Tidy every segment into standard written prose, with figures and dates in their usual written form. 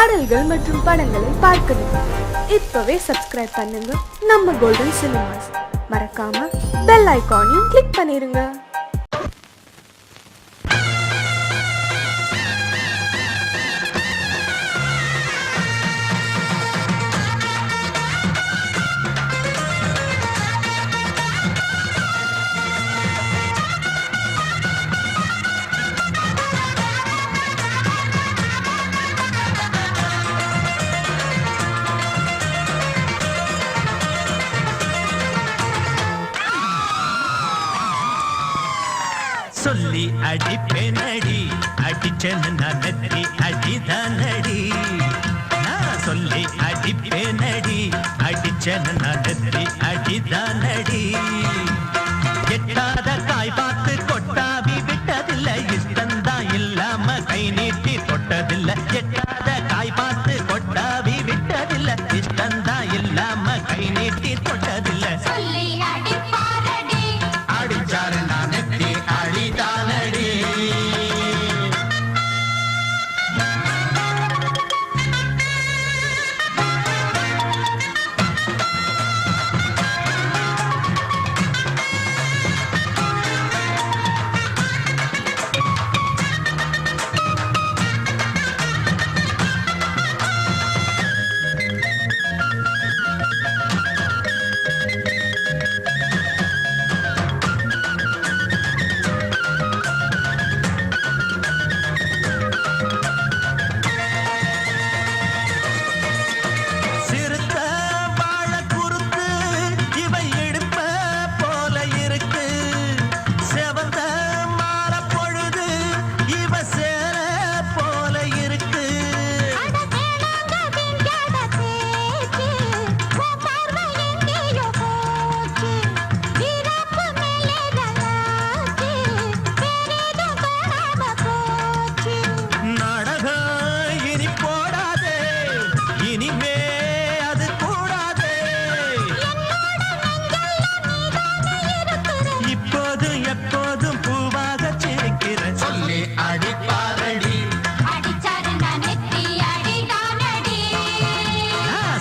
பாடல்கள் மற்றும் படங்களை பார்க்கணுமா? இப்பவே சப்ஸ்கிரைப் பண்ணுங்க நம்ம கோல்டன் சினிமாஸ். மறக்காம பெல் ஐகானையும் கிளிக் பண்ணிருங்க. சொல்லி அடிப்பேனடி அடிச்சேன்னு நான் நெத்தி அடிதானடி. நான் சொல்லி அடிப்பேனடி அடிச்சேன்னு நான் நெத்தி அடிதானடி. எட்டாத காய் பார்த்து கொட்டாவி விட்டதில்லை, இஷ்டந்தான் இல்லாம கை நீட்டி தொட்டதில்லை. எட்டாத காய் பார்த்து கொட்டாவி விட்டதில்லை, இஷ்டந்தான் இல்லாம கை நீட்டி தொட்டதில்லை. அடிச்சாரு நான் நெத்தி அடிதானடி.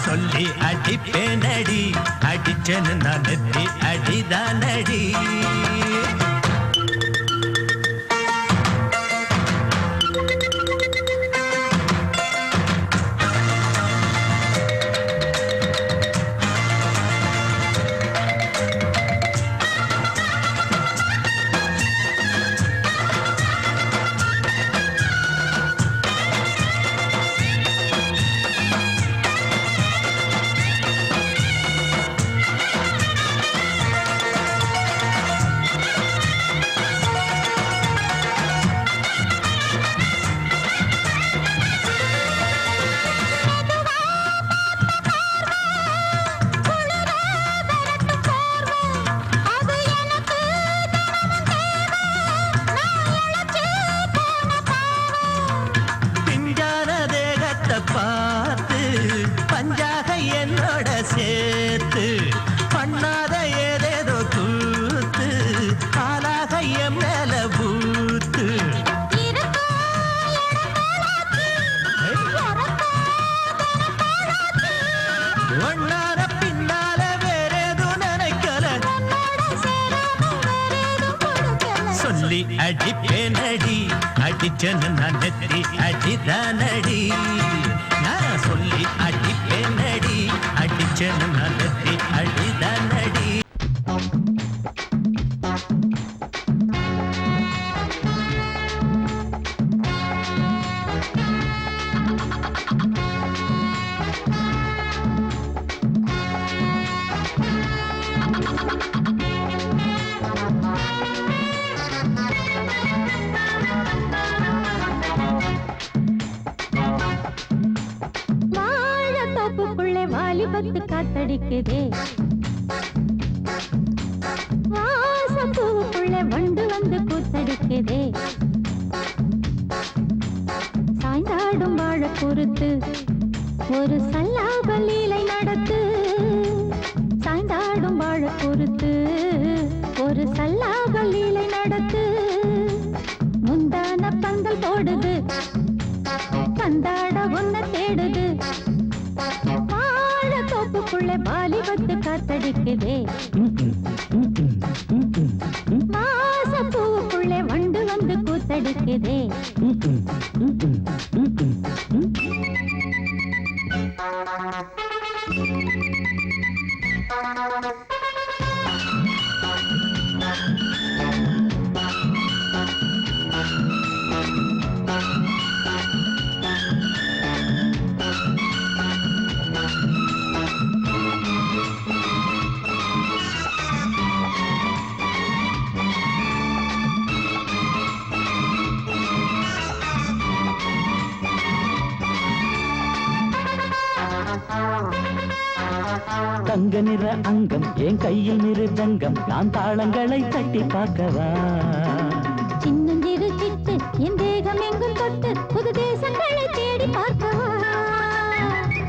சொல்லி அடிப்பேனடி அடிச்சேன்னு நான் நெத்தி அடிதானடி. பார்த்து பஞ்சாக என்னோட சேர்த்து பண்ணாத ஏதேதோ கூத்து ஆளாக என் மேல பூத்து. ஒன்னார பின்னால வேறேதும் நினைக்கல, சொல்லி அடிப்பேனடி அடிச்சேன்னு நான் நெத்தி அடிதானடி. நான் சொல்லி அடிப்பேனடி அடிச்சேன்னு நான் நெத்தி அடிதானடி. வாலிபத்து காத்தடிக்குதே, வாசப்பூவுக்குள்ளே வண்டு வந்து கூத்தடிக்குதே. சாய்ந்தாடும் வாழ பொறுத்து ஒரு சல்லாப லீலை நடத்து. சாய்ந்தாடும் வாழ பொறுத்து ஒரு சல்லாப லீலை நடத்து. முந்தான பந்தல் போடுது பந்தாட ஒன்ன தேடுது வாழ தோப்புக்குள்ள வாலிபத்து காத்தடிக்குதே மாச பூவுக்குள்ளே வண்டு வந்து கூத்தடிக்குதே தங்க நிற அங்கம் என் கையில் மிருதங்கம் நான் தாளங்களை தட்டி பார்க்கவா சின்னஞ்சிறு சிட்டு என் தேகம் எங்கும் தொட்டு புது தேசங்களை தேடி பார்க்கவா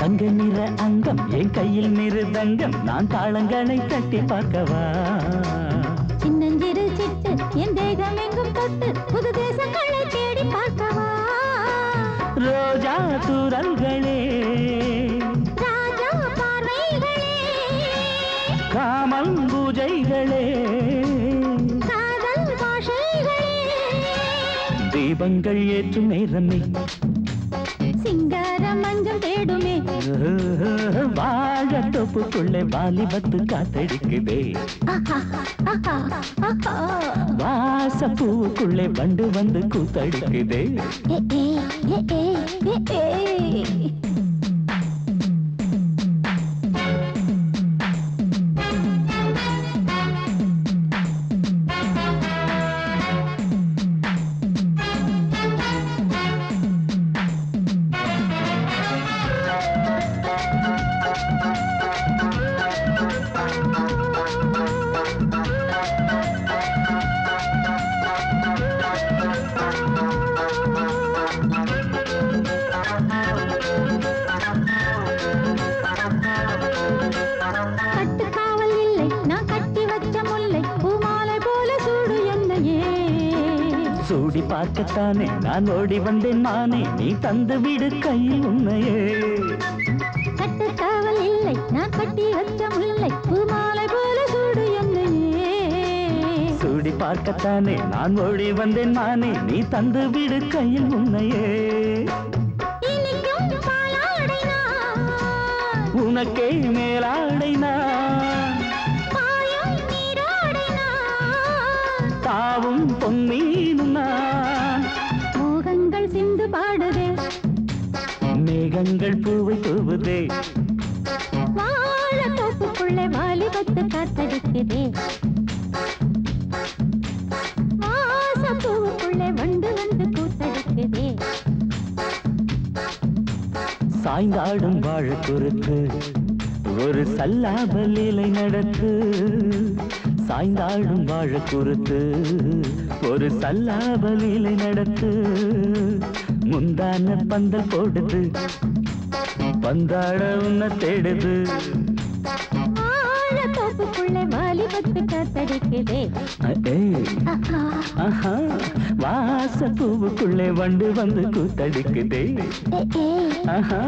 தங்க நிற அங்கம் என் கையில் மிருதங்கம் நான் தாளங்களை தட்டி பார்க்கவா சின்னஞ்சிறு சிட்டு என் தேகம் எங்கும் தொட்டு புது தேசங்களை தேடி பார்க்கவா ரோஜா தூரல்களே ராஜா பார்வைகளே காமல் பூஜைகளே காதல் பாஷைகளே தீபங்கள் ஏற்றும் நேரமே சிங்கார மஞ்சள் தேடுமே வாழ தொப்புக்குள்ளே வாலிபத்து காத்தடிக்குதே வாச பூவுக்குள்ளே வண்டு வந்து கூத்தடிக்குதே கட்டுக்காவல் இல்லை நான் கட்டி வச்ச முல்லை பூமாலை போல சூடு என்னையே சூடி பார்க்கத்தானே நான் ஓடி வந்தேன் மானே நீ தந்து விடு கையில் உன்னையே கட்டுக்காவல் இல்லை நான் கட்டி வச்ச முல்லை பூமாலை போல சூடு என்னையே சூடி பார்க்கத்தானே நான் ஓடி வந்தேன் மானே நீ தந்து விடு கையில் உன்னையே இனிக்கும் பாலாடை நான் உனக்கே மேலாடை நான் பாயும் நீரோடை நான் தாவும் பொன்னீனும் நான் மோகங்கள் சிந்து பாடுதே மேகங்கள் பூவை தூவுதே வாழ தோப்புக்குள்ளே வாலிபத்து காத்தடிக்குதே வாச பூவுக்குள்ளே வண்டு வந்து கூத்தடிக்குதே சாய்ந்தாடும் வாழ குறுக்கு ஒரு சல்லாப லீலை நடத்து சாய்ந்தாடும் வாழ குறுக்கு ஒரு சல்லாப லீலை நடத்து முந்தான பந்தல் போடுது பந்தாட உன்னை தேடுது வாழ தோப்புக்குள்ளே வாலிபத்து காத்தடிக்குதே ஆஹா வாச பூவுக்குள்ளே வண்டு வந்து கூத்தடிக்குதே ஆஹா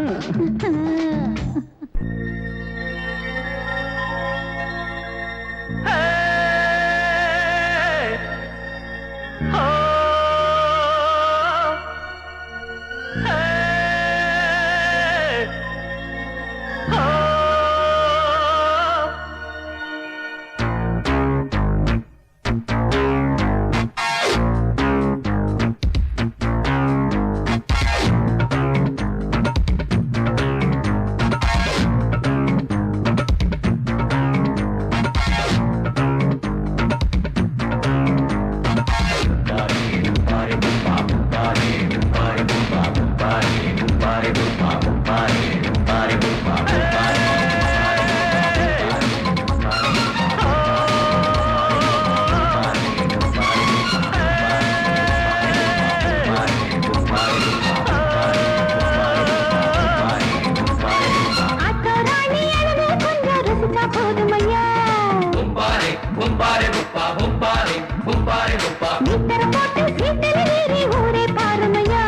நித்தர போட்டு சீத்தல வீரி ஊரே பாருமையா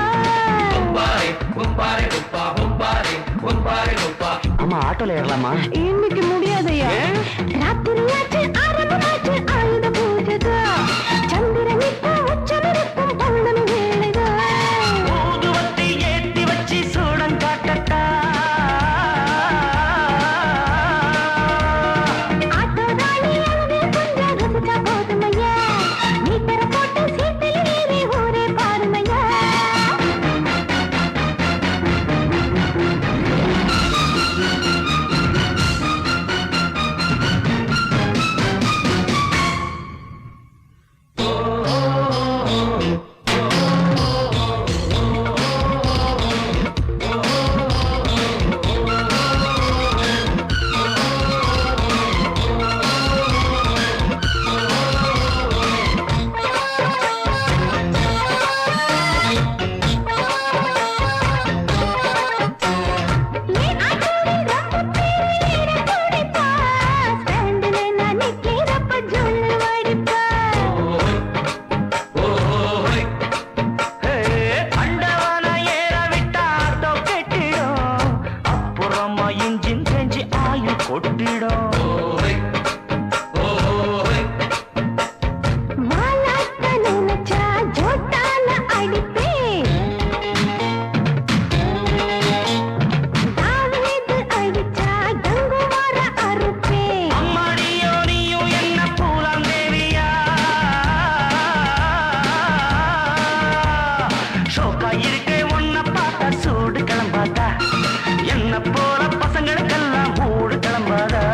ஆமா ஆட்டோல ஏறலாமா? இன்னைக்கு முடியாதையா? ராத்திரியாச்சு ஆரம்பமாச்சு ஆயுத பூஜைதா. சந்திரன் இப்ப உச்சமிருக்கும் பௌர்ணமி வேளைதா. ஊதுவத்தி ஏத்தி வச்சு சூடம் காட்டட்டா. ஆட்டோதானி அழகு கொஞ்சம் ரசிச்சா போதுமையா. மீட்டரை போட்டு சீட்டில் ஏறி ஊரே பாருமையா. அண்டவான ஏற விட்டா ஆட்டோ கெட்டிடும். அப்புறமா இன்ஜின் செஞ்சு ஆயுள் கொட்டிடும். அம்மாடியோ நீயும் என்ன பூலாம் தேவியா. ஷோக்கா இருக்கே உன்னை பார்த்தா சூடு கிளம்பாதா. என்ன போற பசங்களுக்கெல்லாம் மூடு கிளம்பாதா.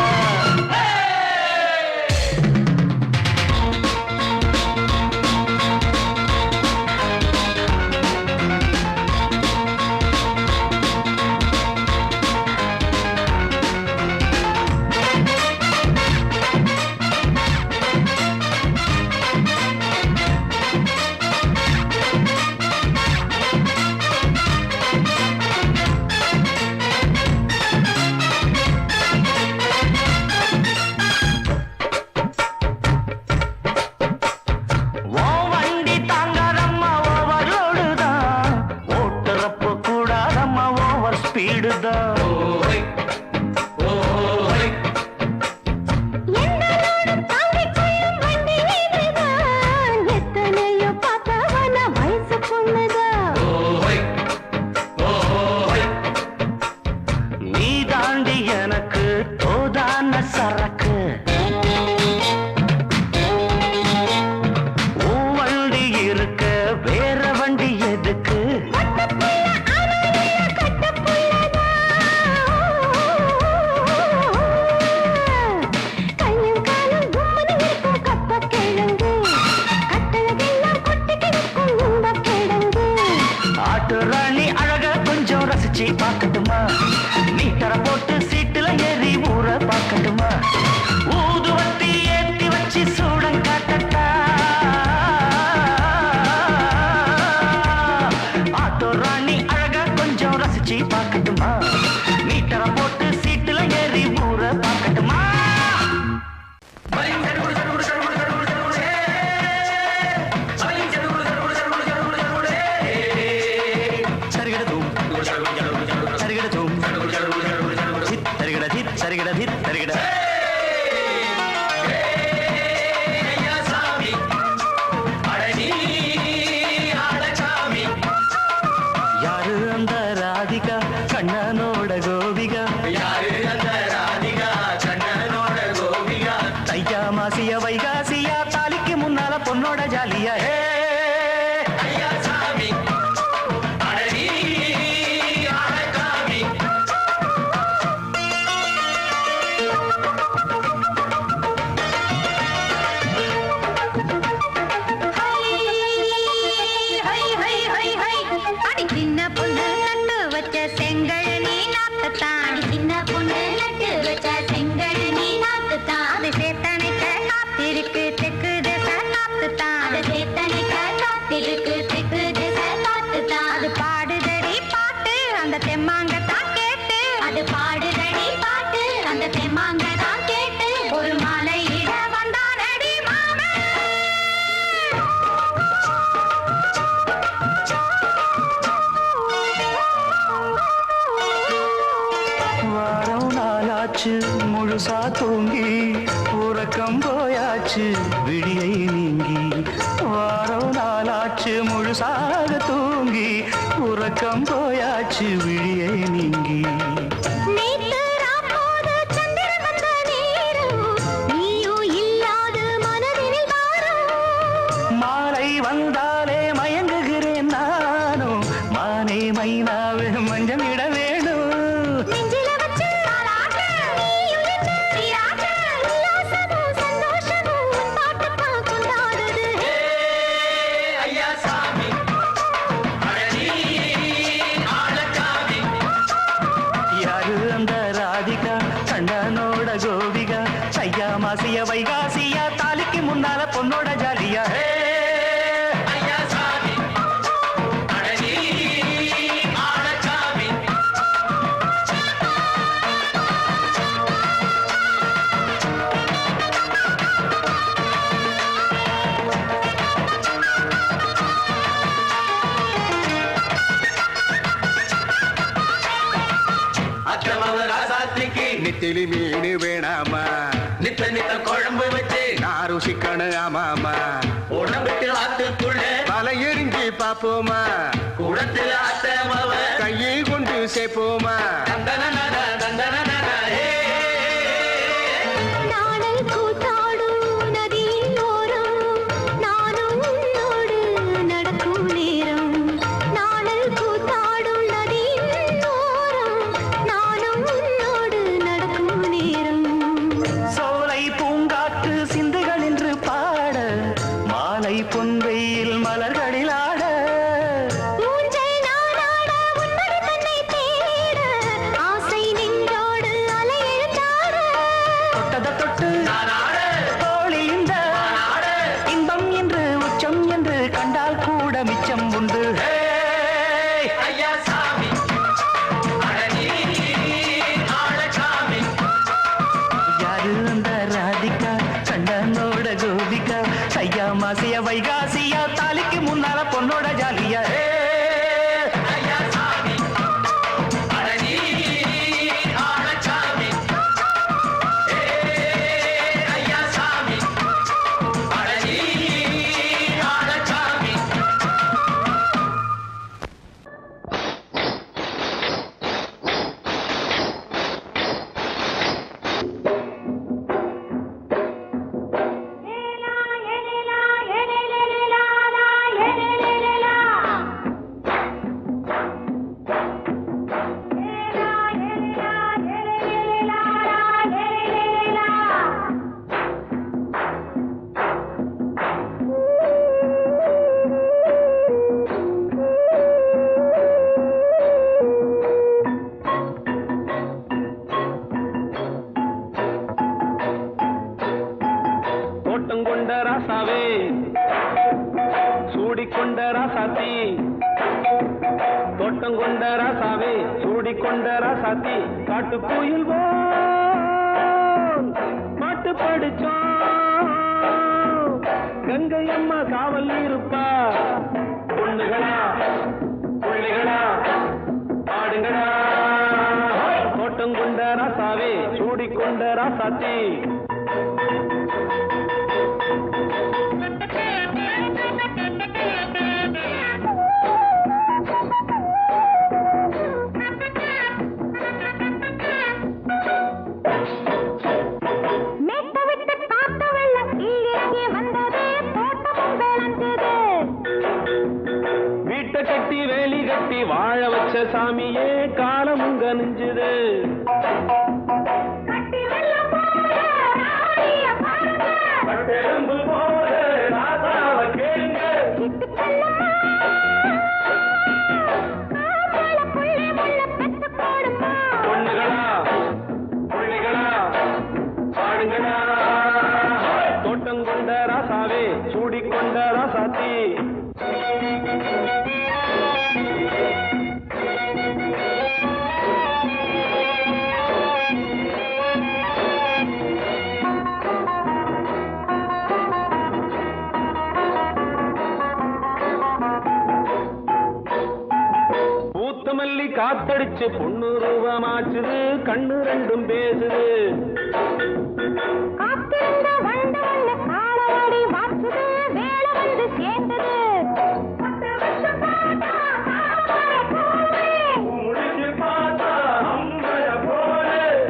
ஓ வண்டி தாங்காதம்மா ஓவர்லோடு தான். ஓட்டுறப்ப கூடாதம்மா ஓவர் ஸ்பீடு தான். நீ தாண்டி எனக்கு தோதான சரக்கு. உன் வண்டி இருக்க வேற வண்டி எதுக்கு? ஆட்டு ராணி அழக கொஞ்சம் ரசிச்சு பார்க்கட்டுமா? மீட்டரை போட்டு சீட்டுல ஏறி ஊற பார்க்கட்டுமா? ஊதுவத்தி ஏத்தி வச்சு சூடம் காட்டட்டா. ஆட்டோ ராணி அழக கொஞ்சம் ரசிச்சு பார்க்கட்டுமா? மீட்டரை போட்டு சீட்டுல ஏறி ஊற பார்க்கட்டுமா? சரிகிடதும் சரிகிடதும் சித் சரிகிட சித் சரிகிட சித் சரிகிட. யாரு அந்த ராதிகா கண்ணனோட கோபிகா? தையா மாசிய வைகாசியா தாலிக்கு முன்னால பொண்ணோட ஜாலியா. சின்ன பொண்ணு நட்டு வச்ச செங்கல் நீ நாக்குத்தான். சின்ன பொண்ணு நட்டு வச்ச செங்கல் நீ நாக்குத்தான். அது சேத்தனைக்க காத்திருக்கு தெற்கு திசை காத்துத்தான். அது சேத்தனைக்க காத்திருக்கு தெற்கு திசை காத்துத்தான். அது பாடுதடி பாட்டு அந்த தெம்மாங்கத்தான் கேட்டு. அது பாடுதடி பாட்டு அந்த தெம்மாங்கத்தான் கேட்டு. ஒரு மாலை இட வந்தானடி மாமே. வாரம் நாளாச்சு முழுசா தூங்கி உறக்கம் போயாச்சு விழியை நீங்கி வாரம் நாளாச்சு முழுசாக தூங்கி உறக்கம் போயாச்சு விழியை நீங்கி நேத்து ராப்போது சந்திரன் வந்த நேரம் நீயும் இல்லாத மனதினில் வாரம் மாலை வந்தாலே மயங்குகிறேன் நானும் மானே மைனாவே மஞ்சம் இட வேணும் நெஞ்சில வச்சு தாலாட்ட நீயும் என்ன சீராட்ட உல்லாசமும் சந்தோஷமும் உன் பாட்டுத்தான் கொண்டாடுது ஐயா சாமி அழகி ஆளச்சாமி யாரு அந்த ராதிகா கண்டனோட கோபிகா ஐயா மாசிய வைகாசியா தாலிக்கு முன்னால பொண்ணோட ஜாலியா ஐயா சாமி அழகி ஆளச்சாமி அச்சமவ ராசாத்திக்கு நெத்திலி மீன் வேணாமா நித்த நித்த குழம்பு வச்சு நான் ருசிக்கணும் ஆமாமா உடம்புக்கு ஆத்துக்குள்ள தலை எரிஞ்சு பாப்போமா கூடத்துல அத்தமவ கையை கொண்டு சேர்ப்போமா தந்தனனன தந்தனனன நாடல் கூத்தாடும் நதியின் ஓரம் நானும் உன்னோடு நடக்கும் நேரம் நாடல் கூத்தாடும் நதியின் ஓரம் நானும் உன்னோடு நடக்கும் நேரம் சோலை பூங்காற்று சிந்துகள் என்று பாட மாலை பொன்வெயில் மலர்களில் ஆட ஊஞ்சல் நானாட உன்மடி தன்னை தேட ஆசை நின்றோடு அலை எழுந்தாட தொட்டத தொட்டு நானாட தோழி இந்த நானாட இன்பம் என்று உச்சம் என்று கண்டால் கூட மிச்சம் உண்டு ஐயா சாமி அழகி ஆளச்சாமி யாரு அந்த ராதிகா கண்டனோட கோபிகா ஐயா மாசிய வைகாசியா தாலிக்கு முன்னால பொண்ணோட ஜாலியா ஐயா சாமி அழகி ஆளச்சாமி ஐயா சாமி அழகி ஆளச்சாமி தோட்டம் கொண்ட ராசாவே சூடிக்கொண்ட ராசாத்தி தோட்டம் கொண்ட ராசாவே சூடிக்கொண்ட ராசாத்தி காட்டு கோயில் பாட்டு படிச்சோம் கங்கை அம்மா காவல் இருப்பா பொண்ணுகளா பிள்ளைகளா ஆடுங்களா தோட்டம் கொண்ட ராசாவே சூடிக்கொண்ட ராசாத்தி மேட்ட விட்டு காத்த வெள்ளம் கீழிறங்கி வந்தது தோட்டமும் விளைஞ்சது வீட்டை கட்டி வேலி கட்டி வாழ வச்ச சாமியே காலமும் கனிஞ்சுது கட்டி வெள்ளம் போல ராணிய பாருங்க பட்டெலும்பு போல ராசாவ கேளுங்க கிட்டு செல்லம்மா காப்பாள புள்ளை முள்ள பெத்து போடுமா பொண்ணுகளா பிள்ளைகளா பாடுங்களா தோட்டம் கொண்ட ராசாவே சூடிக்கொண்ட ராசாத்தி காத்தடிச்சு பொண்ணு ரூபமாச்சுது கண்ணு ரெண்டும் பேசுது காத்திருந்த வண்டு ஒண்ணு காலவாடி வாச்சுது வேலை வந்து சேர்ந்தது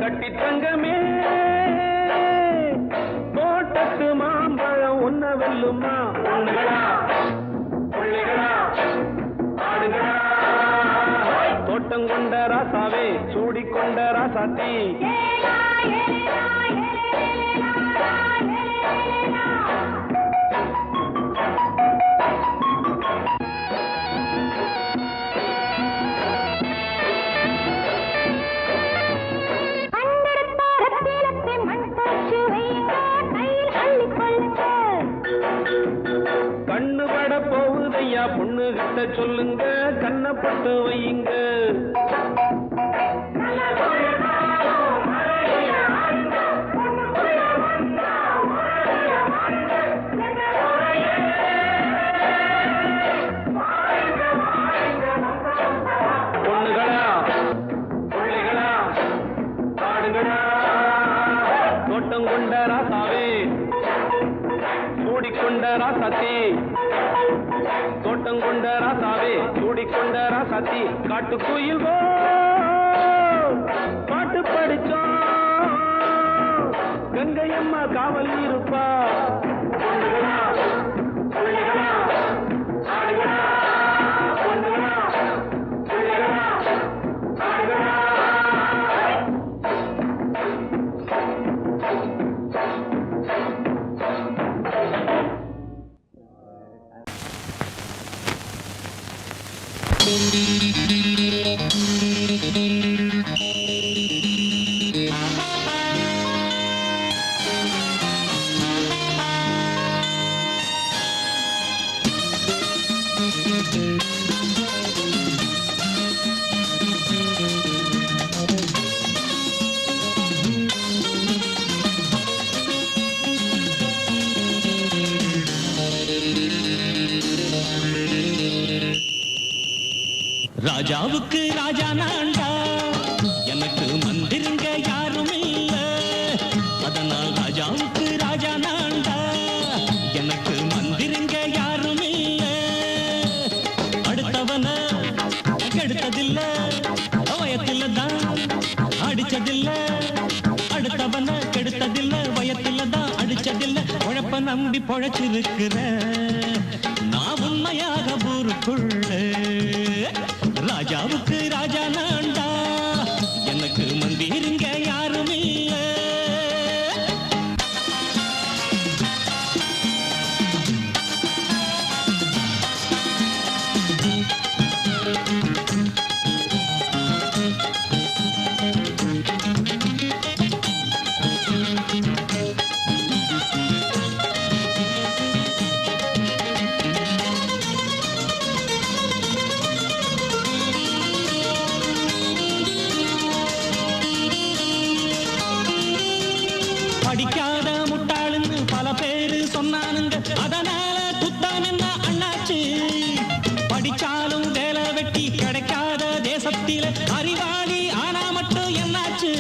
கட்டி தங்கமே தோட்டத்து மாம்பழம் ஒன்ன வெல்லுமா தோட்டம் கொண்ட ராசாவே சூடிக்கொண்ட ராசாத்தி கண்ணு பட போகுதையா பொண்ணு கிட்ட சொல்லுங்க கண்ணப்பட்டு வையுங்க பொண்ணுகளா பிள்ளைகளா பாடுங்களா தோட்டம் கொண்ட ராசாவே சூடிக்கொண்ட ராசாத்தி தோட்டம் கொண்ட ராசாவே சூடிக்கொண்ட ராசாத்தி காட்டு கோயில் பாட்டு படிச்சோம் கங்கையம்மா காவல் இருப்பா பொண்ணுகளா பிள்ளைகளா ஆடுகளா பொண்ணுகளா பிள்ளைகளா ஆடுகளா ராஜாவுக்கு ராஜா நான்டா எனக்கு மந்திருங்க யாரும் இல்ல அதனால் ராஜாவுக்கு ராஜா நான்டா எனக்கு மந்திருங்க யாரும் இல்ல அடுத்தவன கெடுத்ததில்ல வயத்தில தான் அடிச்சதில்ல அடுத்தவன கெடுத்ததில்ல வயத்தில தான் அடிச்சதில்ல உழப்ப நம்பி பொழைச்சிருக்கிற நான் உண்மையாக ஊருக்குள்ள ராஜாவுக்கு ராஜா நான்டா எனக்கு மந்திருங்க யாரும் இல்ல படிக்காத முட்டாளுன்னு பல பேரு சொன்னானுங்க அதனால குத்தான் என்ன அண்ணாச்சு படிச்சாலும் வேலை வெட்டி கிடைக்காத தேசத்தில அறிவாளி ஆனா மட்டும் என்னாச்சு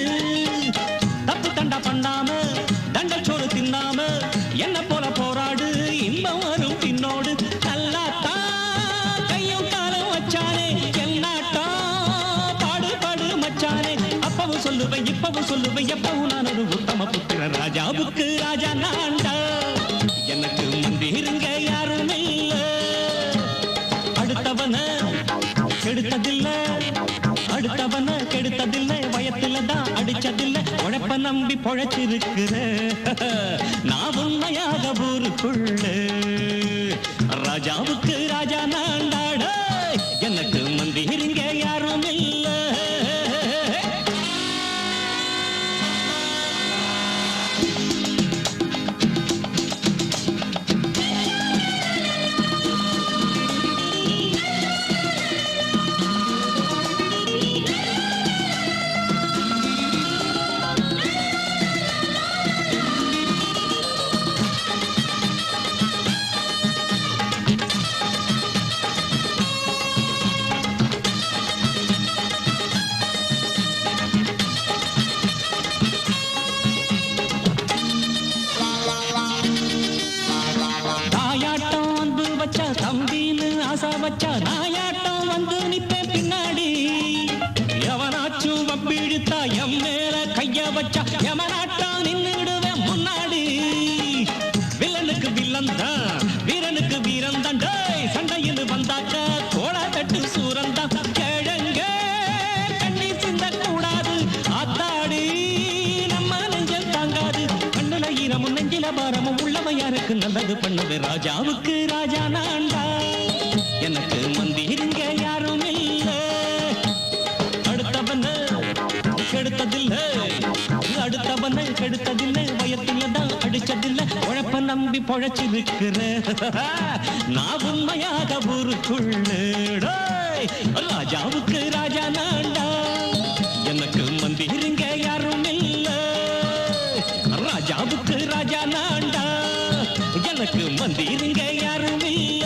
தப்பு தண்டா பண்ணாம தண்டச்சோறு தின்னாம என்ன போல போராடு இன்பம் வரும் பின்னோடு நல்லாத்தான் கையும் காலம் வச்சானே என்னாட்டா பாடு பாடு மச்சானே அப்பவும் சொல்லுவேன் இப்பவும் சொல்லுவேன் எப்பவும் நான் ஒரு உத்தம புத்திர ராஜாவுக்கு ராஜா நான்டா எனக்கு மந்திருங்க யாரும் இல்ல அடுத்தவன கெடுத்ததில்ல அடுத்தவன கெடுத்ததில்லை வயத்தில தான் அடிச்சதில்லை உழைப்ப நம்பி பொழைச்சிருக்கிற நான் உண்மையாக ஊருக்குள்ள ராஜாவுக்கு ராஜா நான்டாட எனக்கு மந்திருங்க யாரும் இல்ல வச்சா நாயாட்டம் வந்து நிப்பேன் பின்னாடி எவனாச்சும் வம்பிழுத்தா எம் மேல கைய வச்சா எவனாட்டம் நின்னுடுவேன் முன்னாடி வில்லனுக்கு வில்லன் தான் வீரனுக்கு வீரன் தான் சண்டையில் வந்தாக்க கோள தட்டு சூரன் தான் கிழங்க கண்ணி சிந்த கூடாது ஆத்தாடி நம்ம நெஞ்சல் தாங்காது கண்ணுல ஈரமும் நெஞ்சில பாரமும் உள்ளவன் யாருக்கு நல்லது பண்ணுது ராஜாவுக்கு ராஜா நான்டா எனக்கு மந்திருங்க யாரும் இல்ல அடுத்தவன கெடுத்ததில்லை அடுத்தவன கெடுத்ததில்லை வயத்துல தான் அடிச்சதில்லை உழப்ப நம்பி பொழைச்சிருக்கிற நான் உண்மையாக ஊருக்குள்ள ராஜாவுக்கு ராஜா நான்டா எனக்கு மந்திருங்க யாரும் இல்ல ராஜாவுக்கு ராஜா நான்டா எனக்கு மந்திருங்க யாரும் இல்ல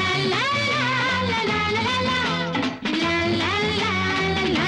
la la la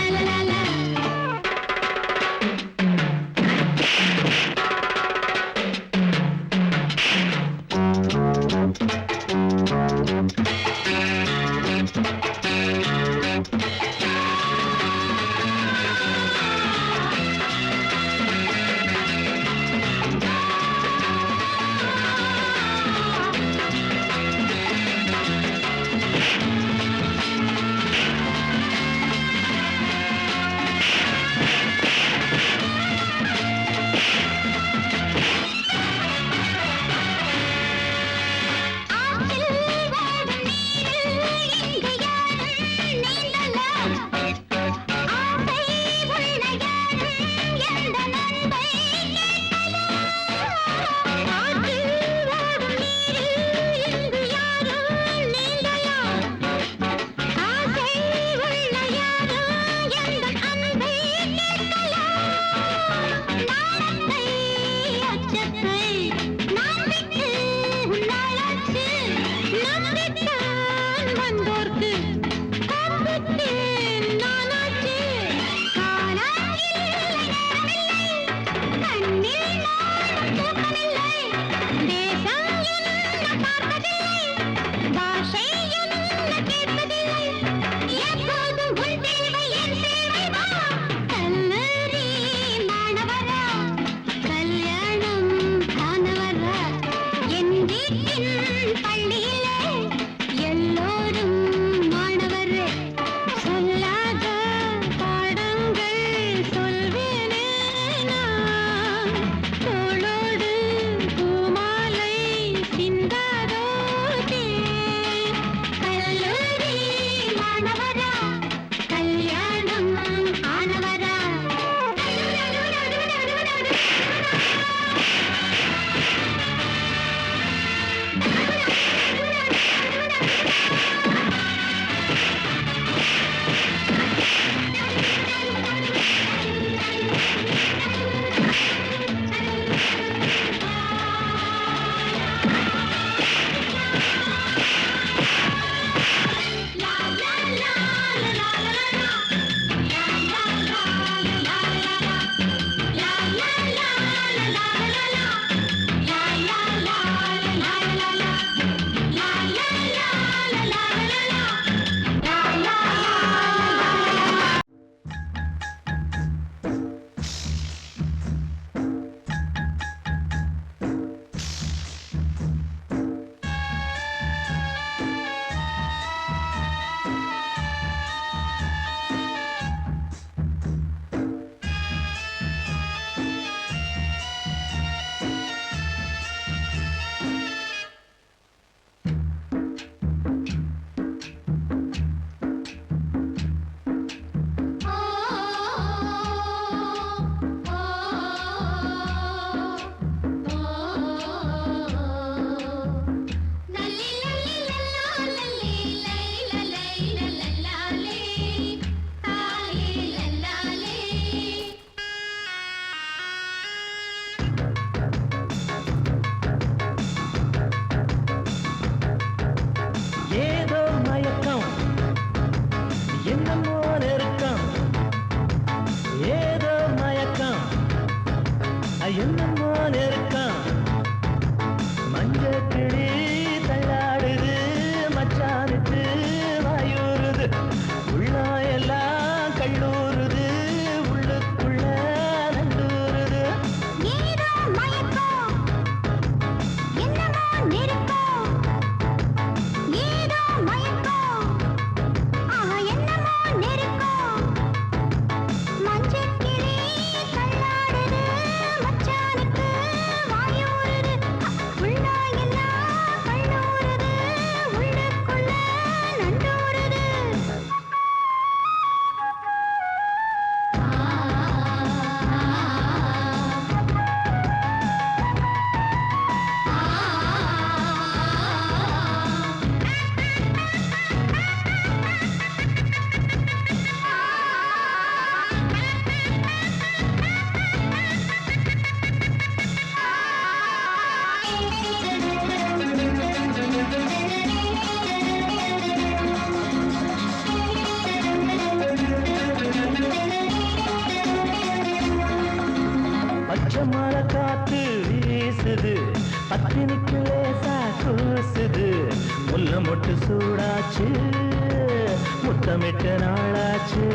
முத்தமிட்ட நாளாச்சு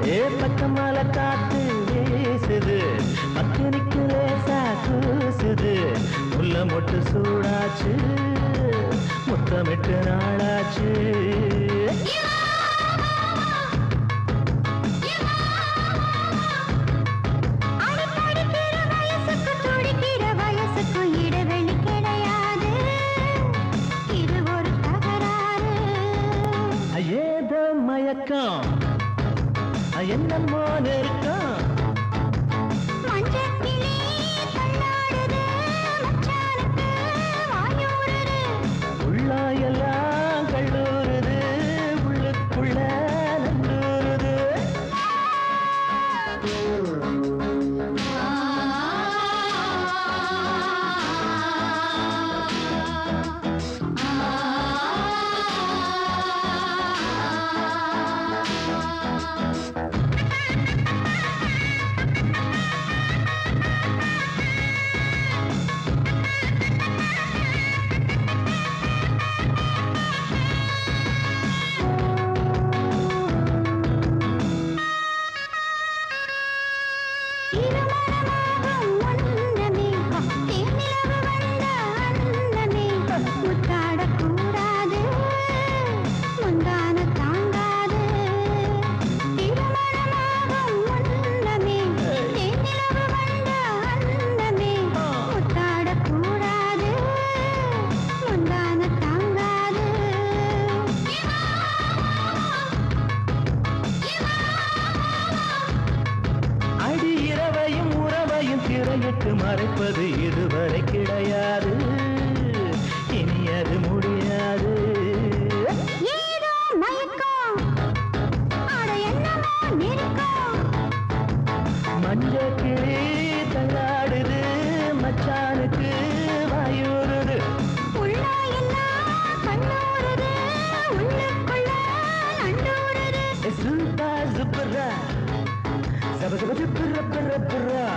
ஏ பக்கமால காத்து வீசுது பக்கனிக்கு லேசா கூசுது முள்ள மொட்டு சூடாச்சு முத்தமிட்ட நாளாச்சு ஏதோ மயக்கம் என்னமோ நெருக்கம் உள்ளாயெல்லாம் கல்லூருது உள்ளுக்குள்ள நண்டூருது திரையிட்டு மறைப்பது இதுவரை கிடையாது இனி அது முடியாது மஞ்சள் கிளி தள்ளாடுது மச்சானுக்கு வாயூருது சுல்பா சுப்பரா சப சப சுப்பர பர பரா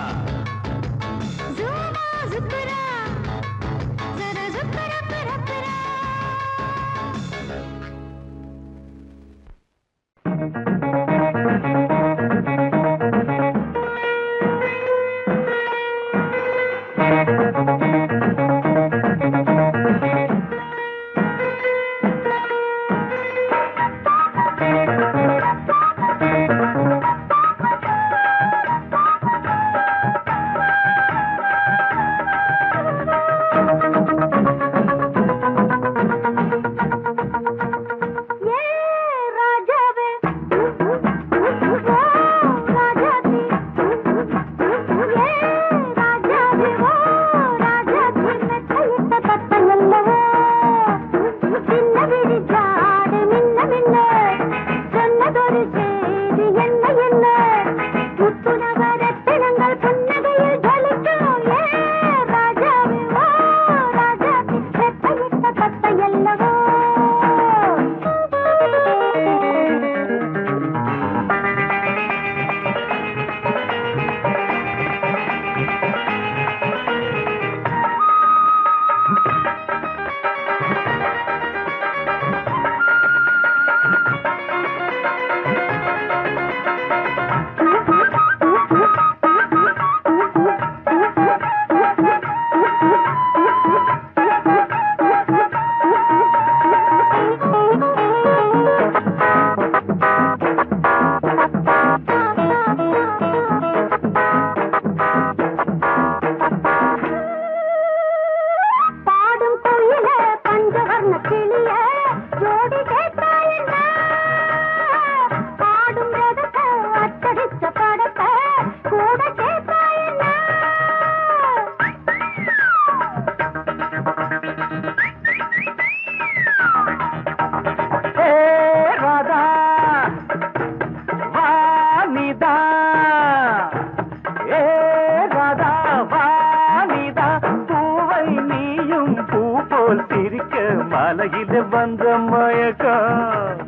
மலையில வந்த மயக்கம்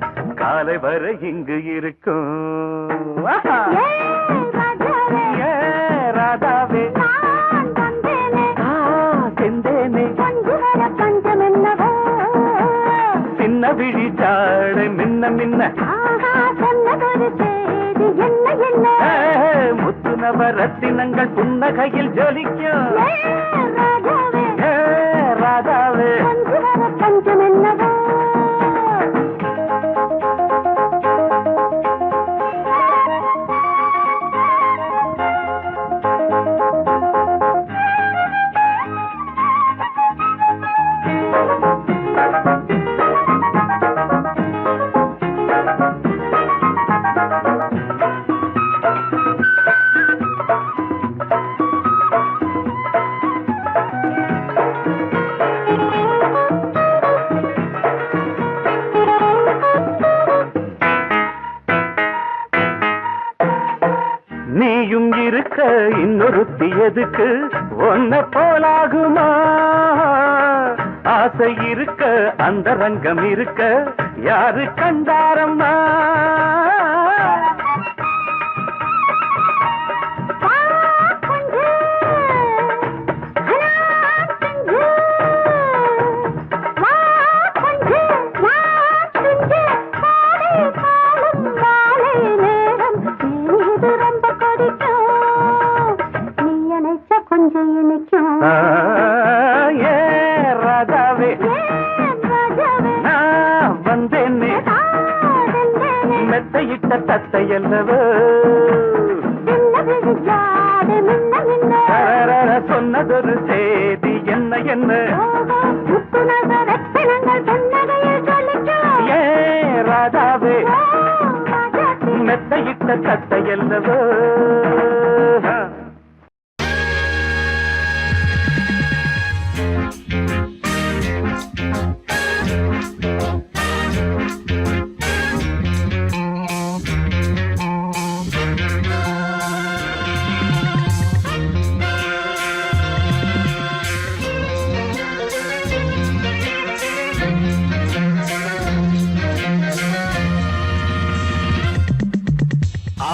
காலை வரை இங்கு இருக்கும் ராதாவே செந்தேனே சின்ன விழி சாடு மின்ன மின்ன ஒரு செய்தி என்ன என்ன முத்து நவரத்தினங்கள் புன்னகையில் ஜொலிக்கும் ராஜாவே ராதாவே கொஞ்சு வர பஞ்சம் என்னவோ நீயும் இருக்க இன்னொருத்தி எதுக்கு ஒன்ன போலாகுமா ஆசை இருக்க அந்த ரங்கம் இருக்க யாரு கண்டாரம்மா ஏ ராதாவே நான் வந்தேனே மெத்தையிட்ட தத்தை அல்லவோ சொன்னதொரு செய்தி என்ன என்ன ஏ ராதாவே மெத்தையிட்ட தத்தை அல்லவோ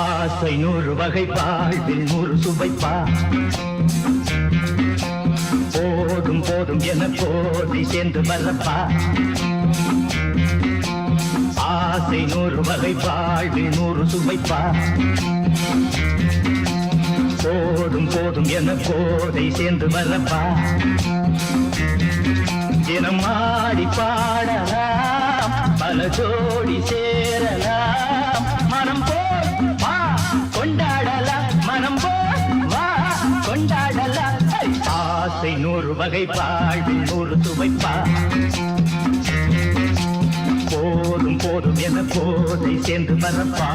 ஆசை 100 வகை வாழ்வில் 100 சுவைப்பா போதும் போதும் என போதை சேர்ந்து வரப்பா ஆசை 100 வகை வாழ்வில் 100 சுவைப்பா போதும் போதும் என போதை சேர்ந்து வரப்பா தினம் ஆடி பாடலாம் பல ஜோடி சேரலாம் மனம் வா கொண்டாடலாம் மனம் வா கொண்டாடலாம் ஆசை 100 வகை வாழ்வில் 100 சுவைப்பா போதும் போதும் என போதை சேர்ந்து வரப்பா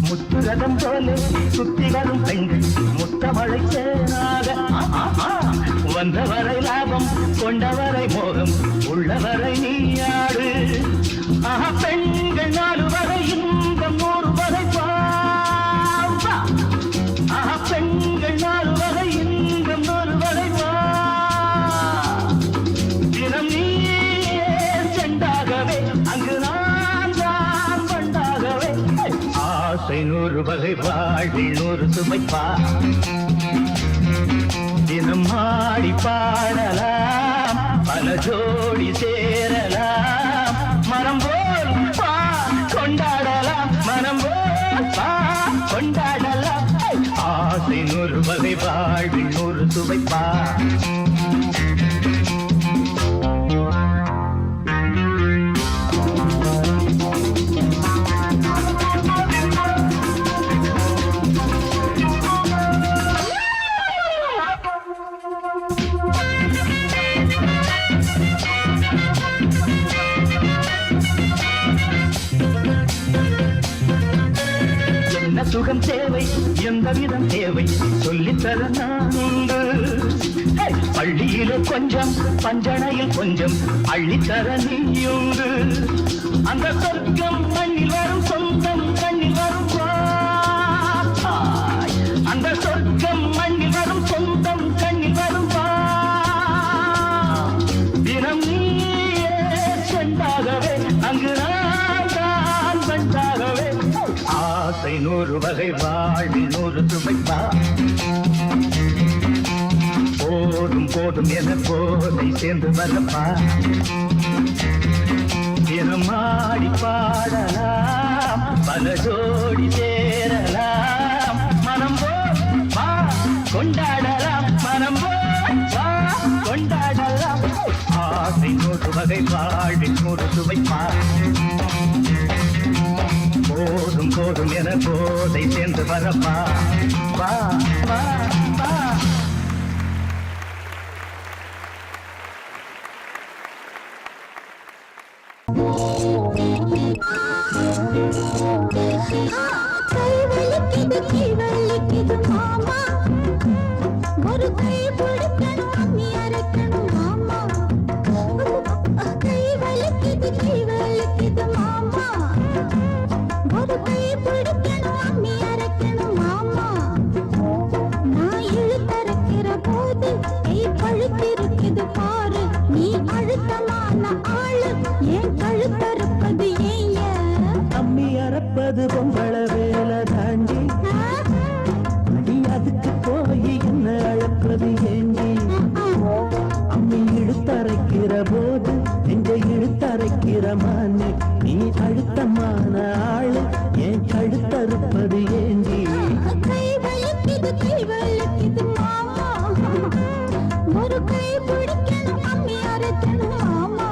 முத்துரதம் போல சுத்தி வரும் பெண்கள் முத்தமழை சேனாக வந்தவரை லாபம் கொண்டவரை மோகம் உள்ளவரை நீயாடு பெண்கள் 4 வரை இன்பம் 100 வரை பாவா பெண்கள் 4 வரை இன்பம் 100 வரை வா தினம் நீயே செண்டாகவே அங்கு நான் தான் பண்டாகவே ஆசை 100 வகை வாழ்வில் 100 சுமைப்பா தினம் ஆடி பாடலாம் பல ஜோடி சேரலாம் மனம் போல் பா கொண்டாடலாம் மனம் போல் பா கொண்டாடலாம் ஆசை 100 வகை வாழ்வில் 100 சுவைப்பா சுகம் தேவை எந்த விதம் தேவை சொல்லித்தர நான் உண்டு பள்ளியிலே கொஞ்சம் பஞ்சனையில் கொஞ்சம் அள்ளித்தர நீயுண்டு அந்த சொர்க்கம் மண்ணில் வரும் சொந்தம் கண்ணில் வரும் வாய். அந்த சொர்க்கம் மண்ணில் வரும் சொந்தம் கண்ணில் வரும் வா. தினம் நீயே சென்றாகவே அங்கு நான் தான் வந்தாகவே. ஆசை 100 வகை வாழ்வில் 100 சுவைப்பா. போதும் போதும் என போதை சேர்ந்து வரப்பா. தினமாடி பாடலாம் பல ஜோடி சேரலாம். மனம் போ வா கொண்டாடலாம். மனம் போ வா கொண்டாடலாம். ஆசை 100 வகை வாழ்வில் 100 சுவைப்பா. போதும் போதும் என போதை சேர்ந்து வரப்பா. வா வா வா. கை வலிக்குது மாமா, ஒரு கை பிடிக்கணும் அம்மி அரைக்கணும் மாமா. கை வலிக்குது மாமா, ஒரு கை பிடிக்கணும் அம்மி அரைக்கணும் மாமா. நான் இழுத்தரைக்கிற போது கை பழுத்திருக்குது பாரு. நீ அழுத்தமான ஆளு, ஏன் கழுத்தறுப்பது ஏன்? அம்மி அரைப்பது பொம்பள வேலை தாண்டி. அடி அதுக்கு போய் என்ன அழைப்பது ஏண்டி? அம்மி இழுத்தரைக்கிற போது நெஞ்ச இழுத்தரைக்கிற மானே. நீ அழுத்தமான ஆளு, ஏன் கழுத்தறுப்பது ஏண்டி? கை வலிக்குது மாமா, ஒரு கை பிடிக்கணும் அம்மி அரைக்கணும் மாமா.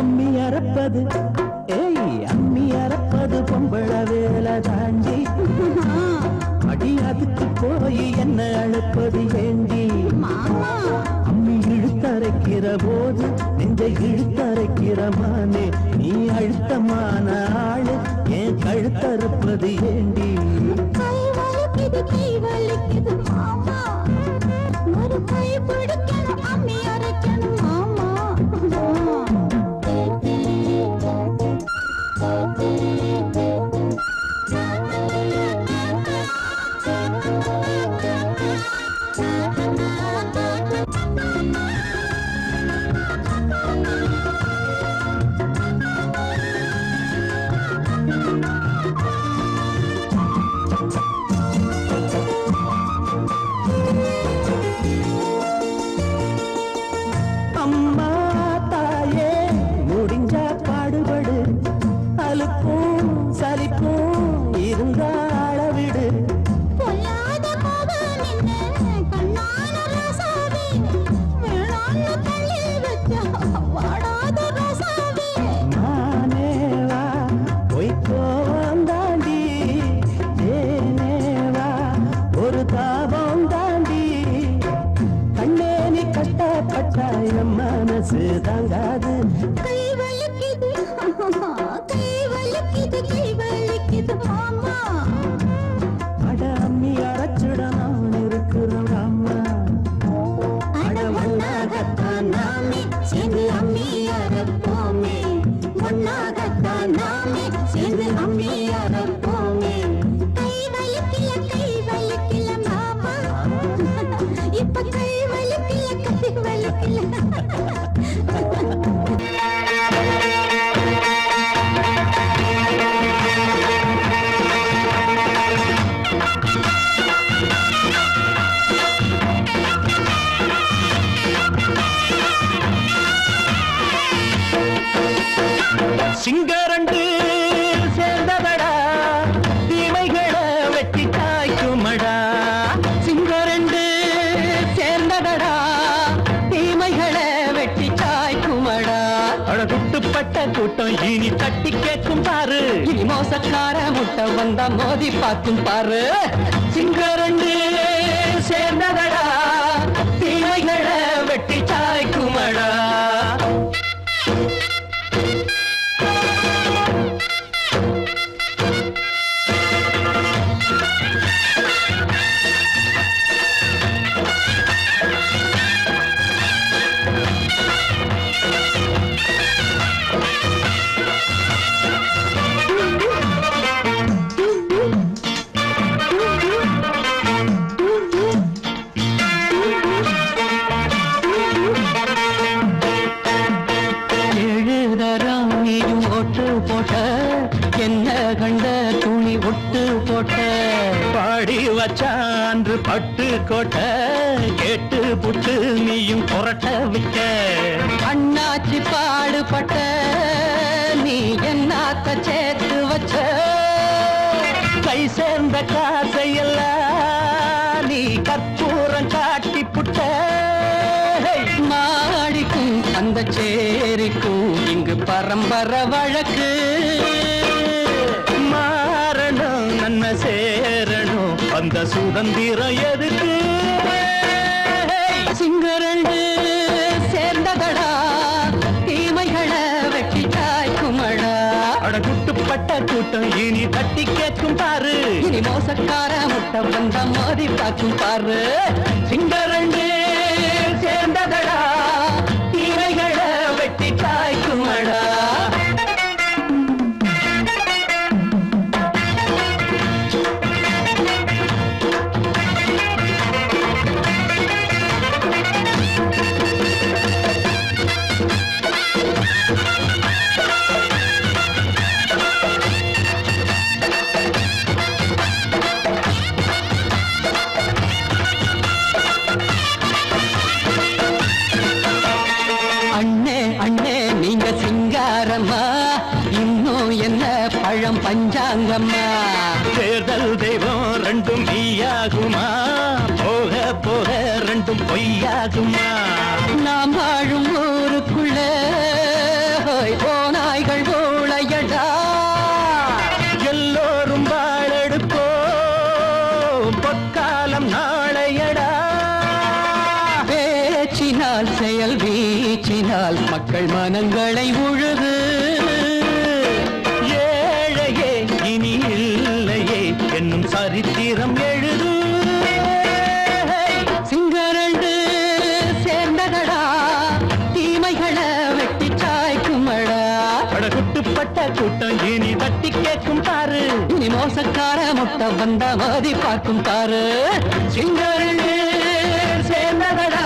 அம்மி அரைப்பது அம்மி அரைப்பது பொம்பள வேலை தாண்டி. அடி அதுக்கு போய் என்ன அழைப்பது ஏண்டி? அம்மி இழுத்தரைக்கிற போது நெஞ்ச இழுத்தரைக்கிற மானே. நீ அழுத்தமான ஆளு, ஏன் கழுத்தறுப்பது ஏண்டி? கை வலிக்குது மாமா, ஒரு கை பிடிக்கணும் அம்மி அரைக்கணும் மாமா. அம்மா தாயே முடிஞ்சா பாடுபடு. அலுப்பும் சலிப்பும் இருந்தா அளவிடு. பொல்லாத கோபம் என்ன கண்ணான ரசாவே, வேணான்னு தள்ளி வச்சா வாடாத ரசாவே. மானேவா பொய்க்கோவம் தாண்டி. ஏனேவா ஒரு தாபம் தாண்டி. கண்ணே நீ கஷ்டப்பட்டா என் மனசு தாங்காது. கை வலிக்குது மாமா, அட அம்மி அரைச்சுட நான் இருக்கிறேன் அம்மா. அட ஒன்னாகத்தான் நாமே சேர்ந்து அம்மி அரைப்போமே. ஒன்னாகத்தான் நாமே சேர்ந்து அம்மி அரைப்போமே. கை வலிக்கல மாமா. சேர்ந்ததடா தீமைகளை வெட்டி சாய்க்குமடா. அழகுட்டுப்பட்ட கூட்டம் இனி தட்டி கேட்கும் பாரு, இனி மோசக்கார முட்டை வந்தா மோதி பார்க்கும் பாரு. சிங்கரண்டு சேர்ந்ததடா தீமைகளை வெட்டி சாய்க்குமடா. என்ன கண்ட துணி ஒட்டு போட்ட பாடி வச்சான்று பட்டு கோட்ட கேட்டு புட்டு நீயும் புரட்ட விட்ட. அண்ணாச்சி பாடுபட்ட நீ என்னாத்த சேர்த்து வச்ச கை சேர்ந்த காசையெல்லாம் நீ கற்பூரம் காட்டி புட்ட. மாடிக்கும் அந்த சேரிக்கும் இங்கு பரம்பரை வழக்கு. மாறணும் நன்மை சேரணும் அந்த சுதந்திரம் எதுக்கு. சிங்கரண்டு சேர்ந்ததடா தீமைகளை வெட்டி சாய்க்குமடா. அடகுட்டுப்பட்ட கூட்டம் இனி தட்டி கேட்கும் பாரு, இனி மோசக்கார முட்டை வந்த மோதி பார்க்கும் பாரு. சிங்கரண்டு சேர்ந்ததடா தீமைகளை வெட்டி சாய்க்குமடா. இன்னும் என்ன பழம் பஞ்சாங்கம்மா. தேர்தல் தெய்வம் ரெண்டும் மெய்யாகுமா, போக போக ரெண்டும் பொய்யாகுமா. நாம் வாழும் ஊருக்குள்ள போனாய்கள் ஊழையடா. எல்லோரும் வாழெடுப்போம் பொற்காலம் நாளையடா. பேச்சினால் செயல் வீச்சினால் மக்கள் மனங்களை உழுது. ஏழையே இனி இல்லையே என்னும் சரித்திரம் எழுது. சிங்கரண்டு சேர்ந்ததடா தீமைகளை வெட்டி சாய்க்குமடா. அடகுட்டுப்பட்ட கூட்டம் இனி தட்டி கேட்கும் பாரு, இனி மோசக்கார முட்டை வந்த மோதி பார்க்கும் பாரு. சிங்கரண்டு சேர்ந்ததடா